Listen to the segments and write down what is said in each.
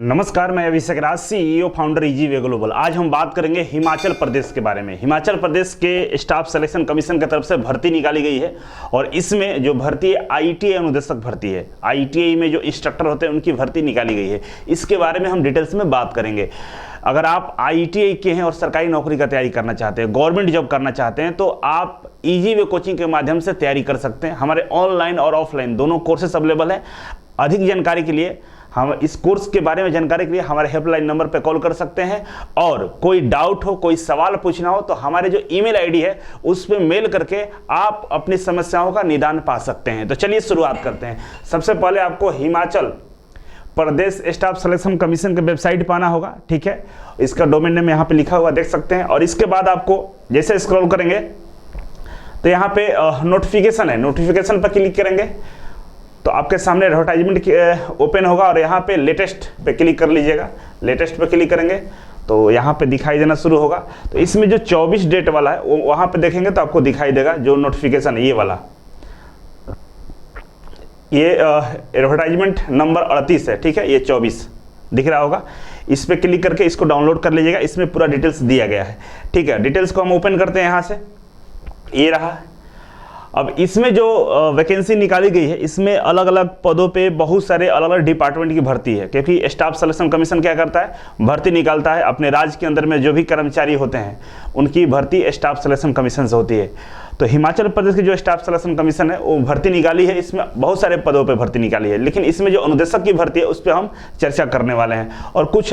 नमस्कार, मैं Abhishek Raj, CEO founder Easy Way Global. आज हम बात करेंगे हिमाचल प्रदेश के बारे में। हिमाचल प्रदेश के स्टाफ सिलेक्शन कमीशन की तरफ से भर्ती निकाली गई है और इसमें जो भर्ती है आईटीआई अनुदेशक भर्ती है। आईटीआई में जो इंस्ट्रक्टर होते हैं उनकी भर्ती निकाली गई है। इसके बारे में हम डिटेल्स में बात करेंगे। अगर आप आईटीआई के हैं और सरकारी नौकरी का तैयारी करना चाहते हैं, गवर्नमेंट जॉब करना चाहते हैं, तो आप इजी वे कोचिंग के माध्यम से तैयारी कर सकते हैं। हमारे ऑनलाइन और ऑफलाइन दोनों कोर्सेस अवेलेबल हैं। अधिक जानकारी के लिए, हम इस कोर्स के बारे में जानकारी के लिए हमारे हेल्पलाइन नंबर पर कॉल कर सकते हैं। और कोई डाउट हो, कोई सवाल पूछना हो, तो हमारे जो ईमेल आईडी है उस पर मेल करके आप अपनी समस्याओं का निदान पा सकते हैं। तो चलिए शुरुआत करते हैं। सबसे पहले आपको Himachal Pradesh staff selection commission के वेबसाइट पर आना होगा, ठीक है। इसका डोमेन नेम यहाँ पे लिखा हुआ देख सकते हैं। और इसके बाद आपको जैसे स्क्रॉल करेंगे तो यहाँ पे नोटिफिकेशन है, नोटिफिकेशन पर क्लिक करेंगे तो आपके सामने एडवर्टाइजमेंट ओपन होगा और यहाँ पे लेटेस्ट पे क्लिक कर लीजिएगा। लेटेस्ट पे क्लिक करेंगे तो यहाँ पे दिखाई देना शुरू होगा। तो इसमें जो 24 डेट वाला है वो वहाँ पे देखेंगे तो आपको दिखाई देगा जो नोटिफिकेशन है, ये वाला, ये एडवर्टाइजमेंट नंबर 38 है, ठीक है। ये 24 दिख रहा होगा। इस पर क्लिक करके इसको डाउनलोड कर लीजिएगा। इसमें पूरा डिटेल्स दिया गया है, ठीक है। डिटेल्स को हम ओपन करते हैं यहाँ से, ये रहा। अब इसमें जो वैकेंसी निकाली गई है, इसमें अलग अलग पदों पे बहुत सारे अलग अलग डिपार्टमेंट की भर्ती है। क्योंकि स्टाफ सिलेक्शन कमीशन क्या करता है, भर्ती निकालता है। अपने राज्य के अंदर में जो भी कर्मचारी होते हैं उनकी भर्ती स्टाफ सिलेक्शन कमीशन से होती है। तो हिमाचल प्रदेश की जो स्टाफ सिलेक्शन कमीशन है वो भर्ती निकाली है। इसमें बहुत सारे पदों पर भर्ती निकाली है, लेकिन इसमें जो अनुदेशक की भर्ती है उस पर हम चर्चा करने वाले हैं। और कुछ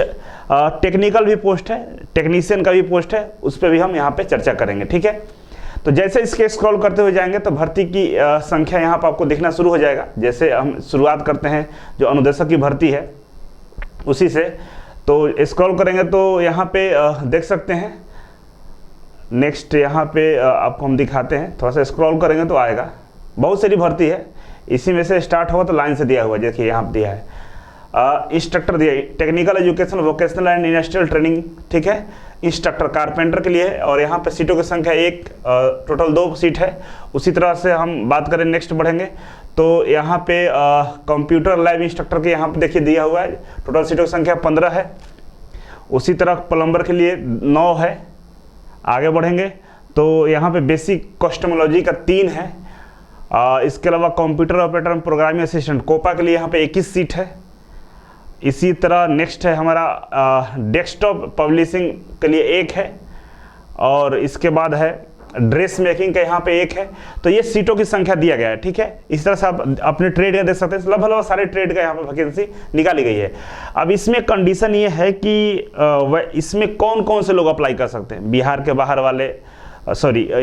टेक्निकल भी पोस्ट है, टेक्नीशियन का भी पोस्ट है, उस पर भी हम यहाँ पर चर्चा करेंगे, ठीक है। तो जैसे इसके स्क्रॉल करते हुए जाएंगे तो भर्ती की संख्या यहाँ पर आपको दिखना शुरू हो जाएगा। जैसे हम शुरुआत करते हैं जो अनुदेशक की भर्ती है उसी से, तो स्क्रॉल करेंगे तो यहाँ पे देख सकते हैं। नेक्स्ट यहाँ पे आपको हम दिखाते हैं, थोड़ा सा स्क्रॉल करेंगे तो आएगा। बहुत सारी भर्ती है, इसी में से स्टार्ट होगा तो लाइन से दिया हुआ, देखिए यहाँ पर दिया है इंस्ट्रक्टर दिया, technical education vocational and industrial training, ठीक है। इंस्ट्रक्टर कारपेंटर के लिए है और यहाँ पे सीटों की संख्या 1, टोटल 2 सीट है। उसी तरह से हम बात करें, नेक्स्ट बढ़ेंगे तो यहाँ पे कंप्यूटर लैब इंस्ट्रक्टर के यहाँ पे देखिए दिया हुआ है, टोटल सीटों की संख्या 15 है। उसी तरह प्लम्बर के लिए 9 है। आगे बढ़ेंगे तो यहाँ पे बेसिक कस्टमोलॉजी का 3 है। इसके अलावा computer operator programming assistant COPA के लिए यहाँ पे 21 सीट है। इसी तरह नेक्स्ट है हमारा डेस्कटॉप पब्लिशिंग के लिए 1 है। और इसके बाद है ड्रेस मेकिंग का यहाँ पे 1 है। तो ये सीटों की संख्या दिया गया है, ठीक है। इस तरह से आप अपने ट्रेड का देख सकते हैं। लगभग सारे ट्रेड का यहाँ पे वैकेंसी निकाली गई है। अब इसमें कंडीशन ये है कि इसमें कौन कौन से लोग अप्लाई कर सकते हैं। बिहार के बाहर वाले,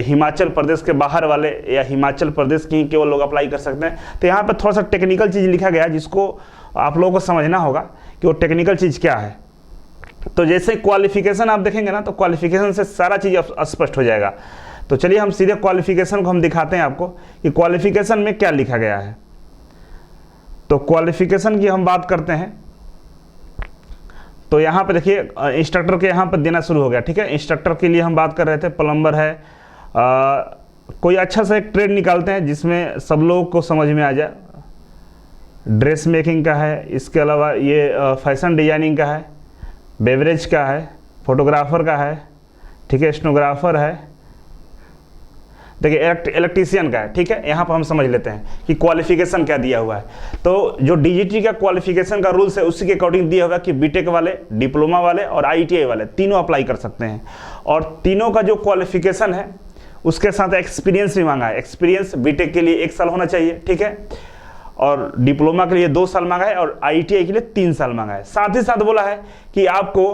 हिमाचल प्रदेश के बाहर वाले या हिमाचल प्रदेश के ही केवल लोग अप्लाई कर सकते हैं। तो यहाँ पे थोड़ा सा टेक्निकल चीज़ लिखा गया है जिसको आप लोगों को समझना होगा कि वो टेक्निकल चीज़ क्या है। तो जैसे क्वालिफिकेशन आप देखेंगे ना, तो क्वालिफिकेशन से सारा चीज़ स्पष्ट हो जाएगा। तो चलिए हम सीधे क्वालिफिकेशन को हम दिखाते हैं आपको कि क्वालिफिकेशन में क्या लिखा गया है। तो क्वालिफिकेशन की हम बात करते हैं तो यहाँ पे देखिए इंस्ट्रक्टर के यहाँ पर देना शुरू हो गया, ठीक है। इंस्ट्रक्टर के लिए हम बात कर रहे थे, प्लम्बर है। कोई अच्छा सा एक ट्रेड निकालते हैं जिसमें सब लोगों को समझ में आ जाए। ड्रेस मेकिंग का है, इसके अलावा ये फैशन डिजाइनिंग का है, बेवरेज का है, फोटोग्राफर का है, ठीक है, स्टेनोग्राफर है, देखिए इलेक्ट्रीशियन का है, ठीक है। यहाँ पर हम समझ लेते हैं कि क्वालिफिकेशन क्या दिया हुआ है। तो जो डीजीटी का क्वालिफिकेशन का रूल्स है उसी के अकॉर्डिंग दिया होगा कि बीटेक वाले, डिप्लोमा वाले और आईटीआई वाले तीनों अप्लाई कर सकते हैं। और तीनों का जो क्वालिफिकेशन है उसके साथ एक्सपीरियंस भी मांगा है। एक्सपीरियंस बीटेक के लिए 1 साल होना चाहिए, ठीक है। और डिप्लोमा के लिए 2 साल मांगा है और आईटीआई के लिए 3 साल मांगा है। साथ ही साथ बोला है कि आपको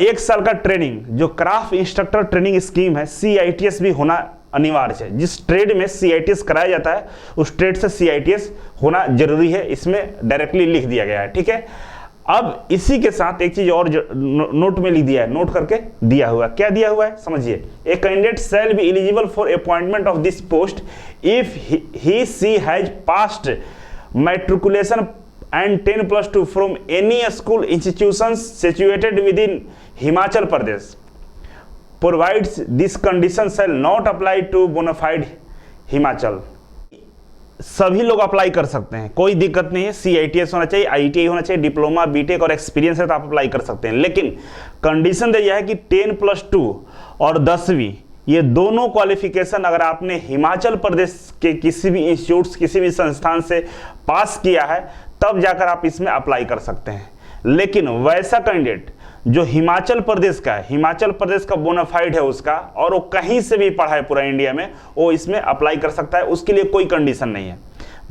1 साल का ट्रेनिंग, जो क्राफ्ट इंस्ट्रक्टर ट्रेनिंग स्कीम है, CITS भी होना अनिवार्य है। जिस ट्रेड में CITS कराया जाता है उस ट्रेड से CITS होना जरूरी है। इसमें डायरेक्टली लिख दिया गया है, ठीक है। अब इसी के साथ एक चीज और नोट में लिख दिया है, नोट करके दिया हुआ है। क्या दिया हुआ है समझिए। A candidate shall be eligible for appointment of this post if he she has passed matriculation and 10+2 from any school institutions situated within Himachal Pradesh, provides this condition shall not apply to bona fide Himachal। सभी लोग apply कर सकते हैं, कोई दिक्कत नहीं है। CITS होना चाहिए, ITI होना चाहिए, डिप्लोमा, बीटेक और एक्सपीरियंस है तो आप अप्लाई कर सकते हैं। लेकिन कंडीशन यह है कि 10+2 और 10वीं ये दोनों क्वालिफिकेशन अगर आपने हिमाचल प्रदेश के किसी भी इंस्टीट्यूट्स, किसी भी संस्थान से पास किया है तब जाकर आप इसमें अप्लाई कर सकते हैं। लेकिन वैसा कैंडिडेट जो हिमाचल प्रदेश का है, हिमाचल प्रदेश का बोनाफाइड है उसका, और वो कहीं से भी पढ़ा है पूरा इंडिया में, वो इसमें अप्लाई कर सकता है। उसके लिए कोई कंडीशन नहीं है।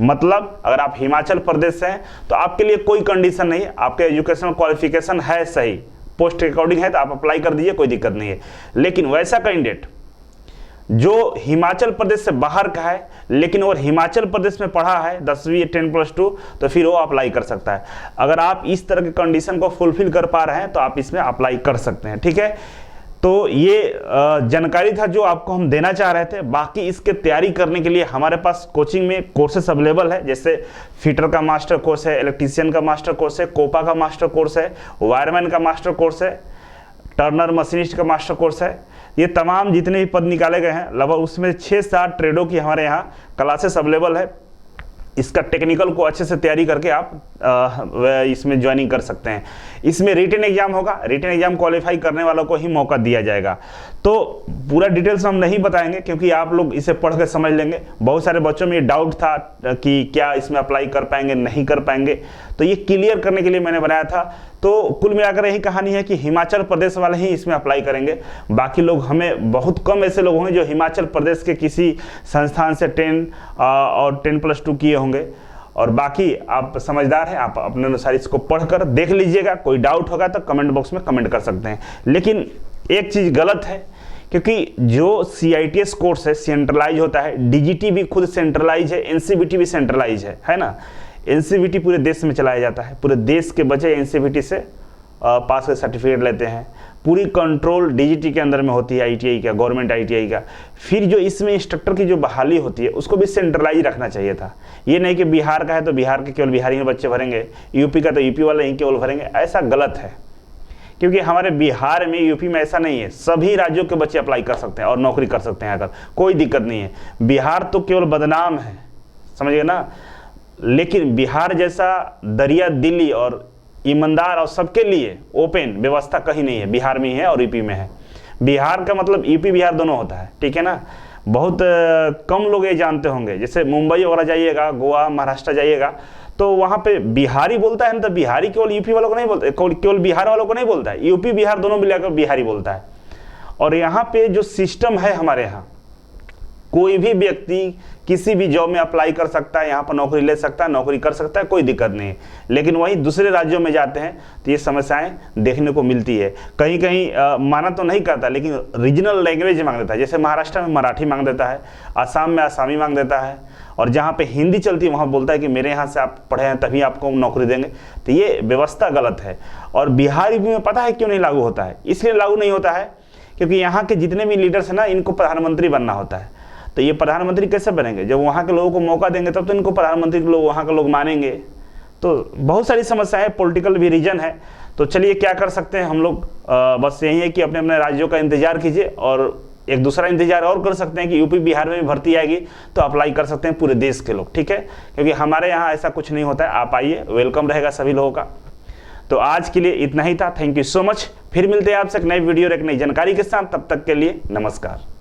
मतलब अगर आप हिमाचल प्रदेश से हैं तो आपके लिए कोई कंडीशन नहीं है, आपके एजुकेशनल क्वालिफिकेशन है सही, पोस्ट के अकॉर्डिंग है तो आप अप्लाई कर दीजिए, कोई दिक्कत नहीं है। लेकिन वैसा कैंडिडेट जो हिमाचल प्रदेश से बाहर का है लेकिन और हिमाचल प्रदेश में पढ़ा है 10वीं 10+2 तो फिर वो अप्लाई कर सकता है। अगर आप इस तरह के कंडीशन को फुलफिल कर पा रहे हैं तो आप इसमें अप्लाई कर सकते हैं, ठीक है। तो ये जानकारी था जो आपको हम देना चाह रहे थे। बाकी इसके तैयारी करने के लिए हमारे पास कोचिंग में कोर्सेस अवेलेबल है, जैसे फिटर का मास्टर कोर्स है, इलेक्ट्रीशियन का मास्टर कोर्स है, कोपा का मास्टर कोर्स है, वायरमैन का मास्टर कोर्स है, टर्नर मशीनिस्ट का मास्टर कोर्स है। ये तमाम जितने भी पद निकाले गए हैं लगभग उसमें 6-7 ट्रेडों की हमारे यहाँ क्लासेस अवेलेबल है। इसका टेक्निकल को अच्छे से तैयारी करके आप इसमें ज्वाइनिंग कर सकते हैं। इसमें रिटन एग्जाम होगा, रिटन एग्जाम क्वालिफाई करने वालों को ही मौका दिया जाएगा। तो पूरा डिटेल्स हम नहीं बताएंगे क्योंकि आप लोग इसे पढ़ कर समझ लेंगे। बहुत सारे बच्चों में ये डाउट था कि क्या इसमें अप्लाई कर पाएंगे नहीं कर पाएंगे, तो ये क्लियर करने के लिए मैंने बनाया था। तो कुल मिलाकर यही कहानी है कि हिमाचल प्रदेश वाले ही इसमें अप्लाई करेंगे। बाकी लोग, हमें बहुत कम ऐसे लोग होंगे जो हिमाचल प्रदेश के किसी संस्थान से 10 और 10+2 किए होंगे। और बाकी आप समझदार हैं, आप अपने अनुसार इसको पढ़कर देख लीजिएगा। कोई डाउट होगा तो कमेंट बॉक्स में कमेंट कर सकते हैं। लेकिन एक चीज़ गलत है क्योंकि जो CITS कोर्स है सेंट्रलाइज होता है, DGT भी खुद सेंट्रलाइज है, NCVT भी सेंट्रलाइज है ना। NCVT पूरे देश में चलाया जाता है, पूरे देश के बच्चे NCVT से पास का सर्टिफिकेट लेते हैं। पूरी कंट्रोल DGT के अंदर में होती है, ITI का, गवर्नमेंट ITI का। फिर जो इसमें इंस्ट्रक्टर की जो बहाली होती है उसको भी सेंट्रलाइज रखना चाहिए था। ये नहीं कि बिहार का है तो बिहार के केवल बिहारी बच्चे भरेंगे, यूपी का तो यूपी वाले ही केवल भरेंगे, ऐसा गलत है। क्योंकि हमारे बिहार में, यूपी में ऐसा नहीं है, सभी राज्यों के बच्चे अप्लाई कर सकते हैं और नौकरी कर सकते हैं, अगर कोई दिक्कत नहीं है। बिहार तो केवल बदनाम है, समझिए ना। लेकिन बिहार जैसा दरिया दिली और ईमानदार और सबके लिए ओपन व्यवस्था कहीं नहीं है, बिहार में ही है और यूपी में है। बिहार का मतलब यूपी बिहार दोनों होता है, ठीक है ना। बहुत कम लोग ये जानते होंगे। जैसे मुंबई वगैरह जाइएगा, गोवा, महाराष्ट्र जाइएगा तो वहाँ पे बिहारी बोलता है ना, तो बिहारी केवल यूपी वालों को नहीं बोलता, केवल बिहार वालों को नहीं बोलता है, यूपी बिहार दोनों मिलाकर बिहारी बोलता है। और यहाँ पे जो सिस्टम है हमारे यहाँ, कोई भी व्यक्ति किसी भी जॉब में अप्लाई कर सकता है, यहाँ पर नौकरी ले सकता है, नौकरी कर सकता है, कोई दिक्कत नहीं है। लेकिन वहीं दूसरे राज्यों में जाते हैं तो ये समस्याएं देखने को मिलती है। कहीं कहीं माना तो नहीं करता लेकिन रीजनल लैंग्वेज मांग देता है। जैसे महाराष्ट्र में मराठी मांग देता है, आसाम में आसामी मांग देता है, और जहाँ पे हिंदी चलती है वहाँ बोलता है कि मेरे यहाँ से आप पढ़े हैं तभी आपको नौकरी देंगे। तो ये व्यवस्था गलत है। और बिहार यूपी में पता है क्यों नहीं लागू होता है? इसलिए लागू नहीं होता है क्योंकि यहाँ के जितने भी लीडर्स हैं ना, इनको प्रधानमंत्री बनना होता है। तो ये प्रधानमंत्री कैसे बनेंगे? जब वहाँ के लोगों को मौका देंगे तब तो इनको प्रधानमंत्री के लोग, वहाँ के लोग मानेंगे। तो बहुत सारी समस्याएं, पॉलिटिकल भी रीजन है। तो चलिए क्या कर सकते हैं हम लोग, बस यही है कि अपने अपने राज्यों का इंतजार कीजिए। और एक दूसरा इंतजार और कर सकते हैं कि यूपी बिहार में भी भर्ती आएगी तो अप्लाई कर सकते हैं पूरे देश के लोग, ठीक है। क्योंकि हमारे यहाँ ऐसा कुछ नहीं होता है। आप आइए, वेलकम रहेगा सभी लोगों का। तो आज के लिए इतना ही था। Thank you so much. फिर मिलते हैं आपसे एक नई वीडियो और एक नई जानकारी के साथ। तब तक के लिए नमस्कार।